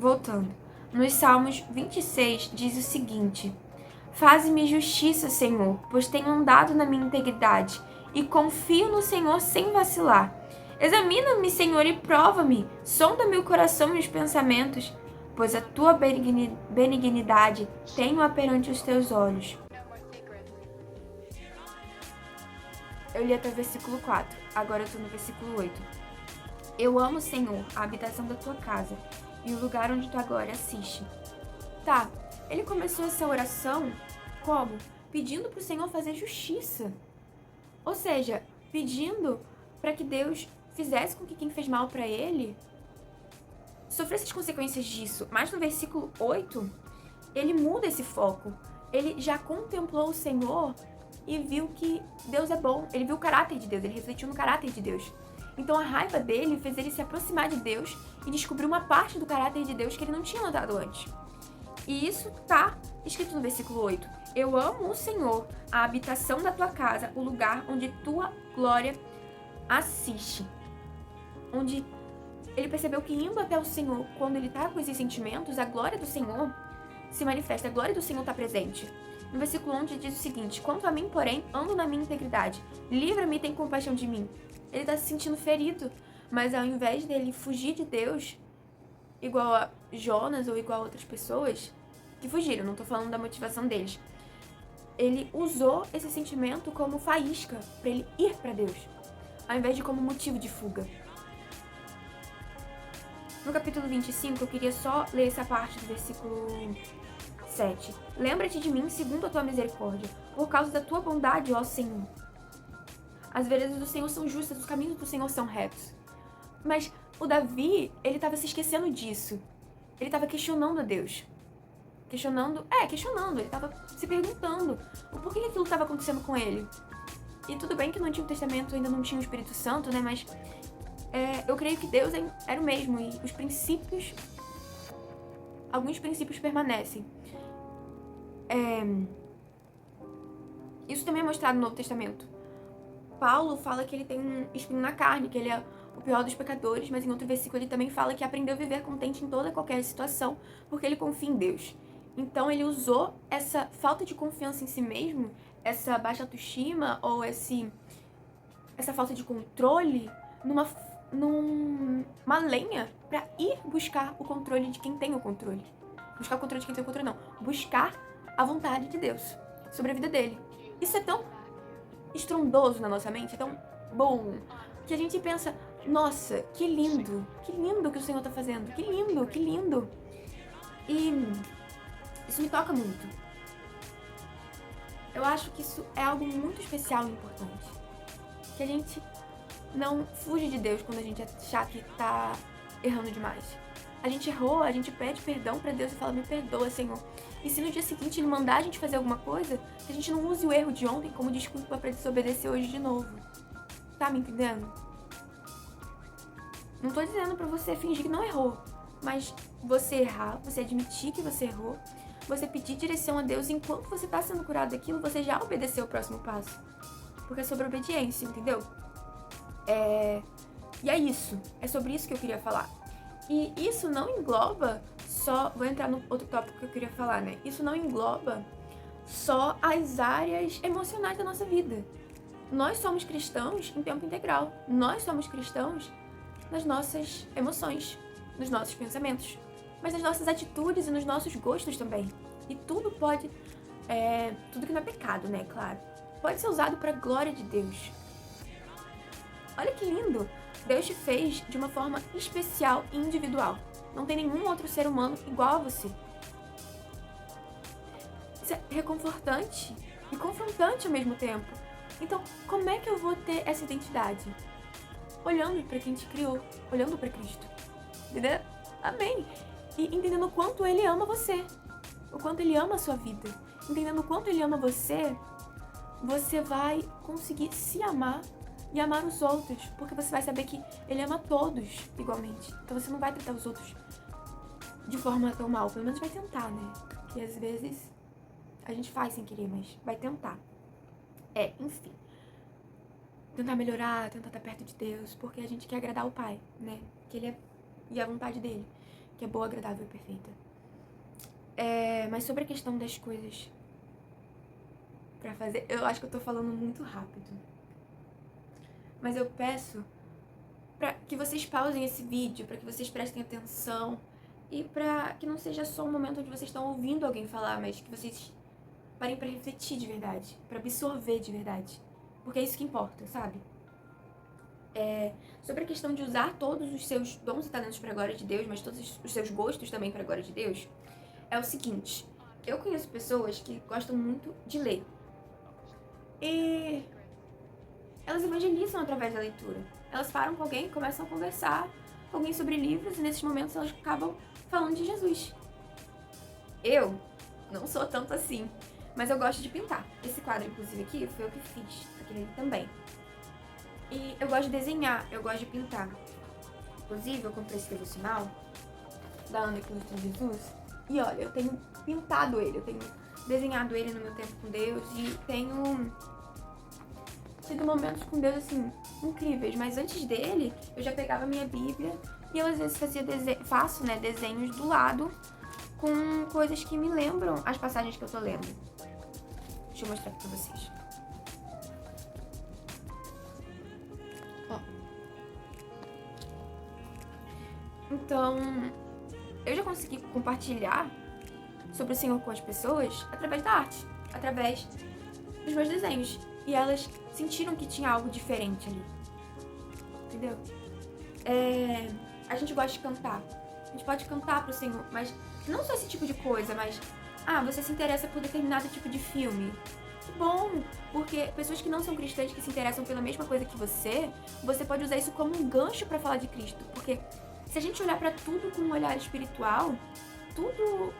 voltando. Nos Salmos 26 diz o seguinte: Faze-me justiça, Senhor, pois tenho andado na minha integridade e confio no Senhor sem vacilar. Examina-me, Senhor, e prova-me. Sonda meu coração e os pensamentos, pois a tua benignidade tenho perante os teus olhos. Eu li até o versículo 4, agora eu tô no versículo 8. Eu amo, Senhor, a habitação da tua casa e o lugar onde tua glória assiste. Tá, ele começou essa oração como? Pedindo pro Senhor fazer justiça. Ou seja, pedindo para que Deus fizesse com que quem fez mal para ele sofresse as consequências disso. Mas no versículo 8, ele muda esse foco. Ele já contemplou o Senhor e viu que Deus é bom. Ele viu o caráter de Deus, ele refletiu no caráter de Deus. Então a raiva dele fez ele se aproximar de Deus e descobrir uma parte do caráter de Deus que ele não tinha notado antes. E isso tá escrito no versículo 8. Eu amo o Senhor, a habitação da tua casa, o lugar onde tua glória assiste. Onde ele percebeu que indo até o Senhor, quando ele tá com esses sentimentos, a glória do Senhor se manifesta, a glória do Senhor tá presente. No versículo 11 diz o seguinte: Quanto a mim, porém, ando na minha integridade. Livra-me e tem compaixão de mim. Ele tá se sentindo ferido, mas ao invés dele fugir de Deus, igual a Jonas ou igual a outras pessoas que fugiram, não tô falando da motivação deles, ele usou esse sentimento como faísca para ele ir para Deus, ao invés de como motivo de fuga. No capítulo 25, eu queria só ler essa parte do versículo 7. Lembra-te de mim segundo a tua misericórdia, por causa da tua bondade, ó Senhor. As veredas do Senhor são justas, os caminhos do Senhor são retos. Mas o Davi, ele estava se esquecendo disso. Ele estava questionando a Deus. Questionando, ele estava se perguntando o porquê que aquilo estava acontecendo com ele. E tudo bem que no Antigo Testamento ainda não tinha o Espírito Santo, né? Mas eu creio que Deus era o mesmo e os princípios, alguns princípios permanecem. Isso também é mostrado no Novo Testamento. Paulo fala que ele tem um espinho na carne, que ele é o pior dos pecadores, mas em outro versículo ele também fala que aprendeu a viver contente em toda e qualquer situação, porque ele confia em Deus. Então ele usou essa falta de confiança em si mesmo, essa baixa autoestima ou essa falta de controle numa lenha para ir buscar o controle de quem tem o controle. Buscar o controle de quem tem o controle, não. Buscar a vontade de Deus sobre a vida dele. Isso é tão estrondoso na nossa mente, é tão bom, que a gente pensa, nossa, que lindo que o Senhor tá fazendo, que lindo. E isso me toca muito. Eu acho que isso é algo muito especial e importante. Que a gente não fuja de Deus quando a gente achar que tá errando demais. A gente errou, a gente pede perdão pra Deus e fala, me perdoa, Senhor. E se no dia seguinte ele mandar a gente fazer alguma coisa, que a gente não use o erro de ontem como desculpa pra desobedecer hoje de novo. Tá me entendendo? Não tô dizendo pra você fingir que não errou, mas você errar, você admitir que você errou, você pedir direção a Deus enquanto você tá sendo curado daquilo, você já obedeceu o próximo passo. Porque é sobre obediência, entendeu? E é isso. É sobre isso que eu queria falar. E isso não engloba só... Vou entrar no outro tópico que eu queria falar, né? Isso não engloba só as áreas emocionais da nossa vida. Nós somos cristãos em tempo integral. Nós somos cristãos nas nossas emoções, nos nossos pensamentos, mas nas nossas atitudes e nos nossos gostos também. E tudo pode... tudo que não é pecado, né? Claro. Pode ser usado para a glória de Deus. Olha que lindo! Deus te fez de uma forma especial e individual. Não tem nenhum outro ser humano igual a você. Isso é reconfortante e confrontante ao mesmo tempo. Então, como é que eu vou ter essa identidade? Olhando para quem te criou, olhando para Cristo. Entendeu? Amém! E entendendo o quanto Ele ama você, o quanto Ele ama a sua vida. Entendendo o quanto Ele ama você, você vai conseguir se amar e amar os outros, porque você vai saber que Ele ama todos igualmente. Então você não vai tratar os outros de forma tão mal, pelo menos vai tentar, né? Que às vezes a gente faz sem querer, mas vai tentar. Enfim. Tentar melhorar, tentar estar perto de Deus, porque a gente quer agradar o Pai, né? Que Ele é... E a vontade dEle. que é boa, agradável e perfeita. Mas sobre a questão das coisas pra fazer, eu acho que eu tô falando muito rápido. Mas eu peço pra que vocês pausem esse vídeo, pra que vocês prestem atenção e pra que não seja só um momento onde vocês estão ouvindo alguém falar, mas que vocês parem pra refletir de verdade, pra absorver de verdade. Porque é isso que importa, sabe? Sobre a questão de usar todos os seus dons e talentos pra glória de Deus, mas todos os seus gostos também pra glória de Deus, é o seguinte: eu conheço pessoas que gostam muito de ler. E elas evangelizam através da leitura. Elas param com alguém, começam a conversar com alguém sobre livros, e nesses momentos elas acabam falando de Jesus. Eu não sou tanto assim, mas eu gosto de pintar. Esse quadro, inclusive, aqui, foi eu que fiz. Aquele ali também. E eu gosto de desenhar, eu gosto de pintar. Inclusive, eu comprei esse devocional da Ana que ilustra Jesus. E olha, eu tenho pintado ele, eu tenho desenhado ele no meu tempo com Deus e tenho tido momentos com Deus, assim, incríveis. Mas antes dele, eu já pegava a minha Bíblia e eu às vezes faço, né, desenhos do lado com coisas que me lembram as passagens que eu tô lendo. Deixa eu mostrar aqui pra vocês. Ó. Então, eu já consegui compartilhar sobre o Senhor com as pessoas através da arte, através dos meus desenhos. E elas sentiram que tinha algo diferente ali. Entendeu? A gente gosta de cantar. A gente pode cantar pro Senhor, mas não só esse tipo de coisa, mas... você se interessa por determinado tipo de filme. Que bom! Porque pessoas que não são cristãs, que se interessam pela mesma coisa que você pode usar isso como um gancho pra falar de Cristo. Porque se a gente olhar pra tudo com um olhar espiritual, tudo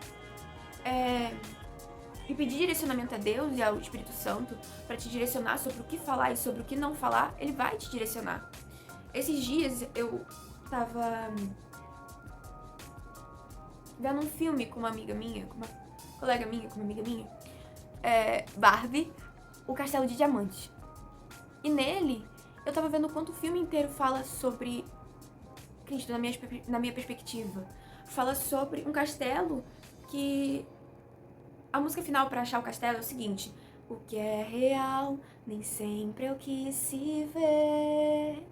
e pedir direcionamento a Deus e ao Espírito Santo pra te direcionar sobre o que falar e sobre o que não falar, ele vai te direcionar. Esses dias eu tava vendo um filme com uma amiga minha, com uma colega minha, com uma amiga minha, Barbie, o Castelo de Diamantes. E nele, eu tava vendo o quanto o filme inteiro fala sobre Cristo, na minha perspectiva. Fala sobre um castelo que... A música final pra achar o castelo é o seguinte: o que é real nem sempre é o que se vê.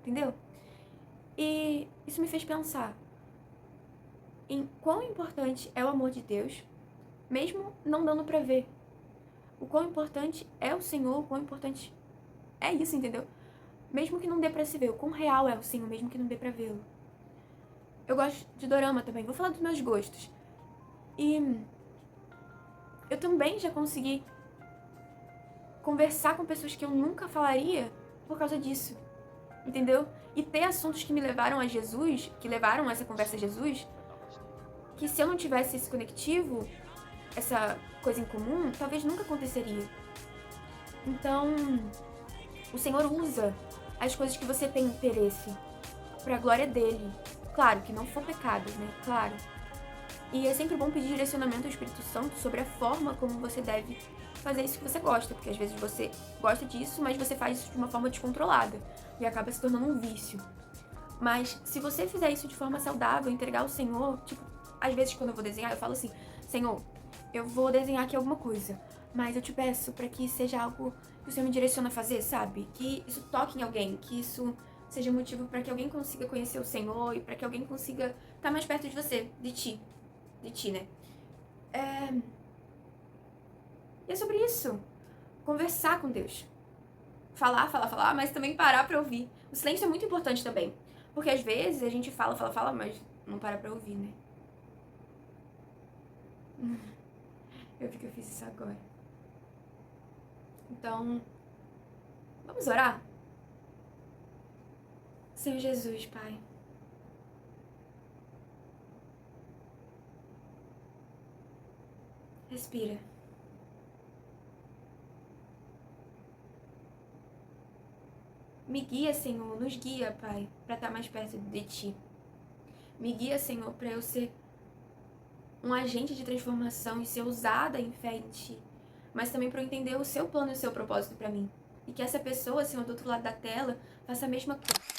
Entendeu? E isso me fez pensar em quão importante é o amor de Deus, mesmo não dando pra ver. O quão importante é o Senhor, o quão importante é isso, entendeu? Mesmo que não dê pra se ver, o quão real é o Senhor, mesmo que não dê pra vê-lo. Eu gosto de dorama também, vou falar dos meus gostos. E eu também já consegui conversar com pessoas que eu nunca falaria por causa disso, entendeu? E ter assuntos que me levaram a Jesus, que levaram essa conversa a Jesus, que se eu não tivesse esse conectivo, essa coisa em comum, talvez nunca aconteceria. Então, o Senhor usa as coisas que você tem interesse pra glória dele. Claro, que não for pecado, né? Claro. E é sempre bom pedir direcionamento ao Espírito Santo sobre a forma como você deve fazer isso que você gosta, porque às vezes você gosta disso, mas você faz isso de uma forma descontrolada e acaba se tornando um vício. Mas se você fizer isso de forma saudável, entregar ao Senhor, tipo, às vezes quando eu vou desenhar, eu falo assim: Senhor, eu vou desenhar aqui alguma coisa, mas eu te peço pra que seja algo que o Senhor me direciona a fazer, sabe? Que isso toque em alguém, que isso seja motivo pra que alguém consiga conhecer o Senhor e pra que alguém consiga estar mais perto de você, de ti, né? E é sobre isso. Conversar com Deus. Falar, mas também parar pra ouvir. O silêncio é muito importante também. Porque às vezes a gente fala, mas não para pra ouvir, né? Eu vi que eu fiz isso agora. Então, vamos orar? Senhor Jesus, Pai. Respira. Me guia, Senhor, nos guia, Pai, pra estar mais perto de Ti. Me guia, Senhor, pra eu ser um agente de transformação e ser usada em fé em Ti. Mas também pra eu entender o Seu plano e o Seu propósito pra mim. E que essa pessoa, Senhor, do outro lado da tela, faça a mesma coisa.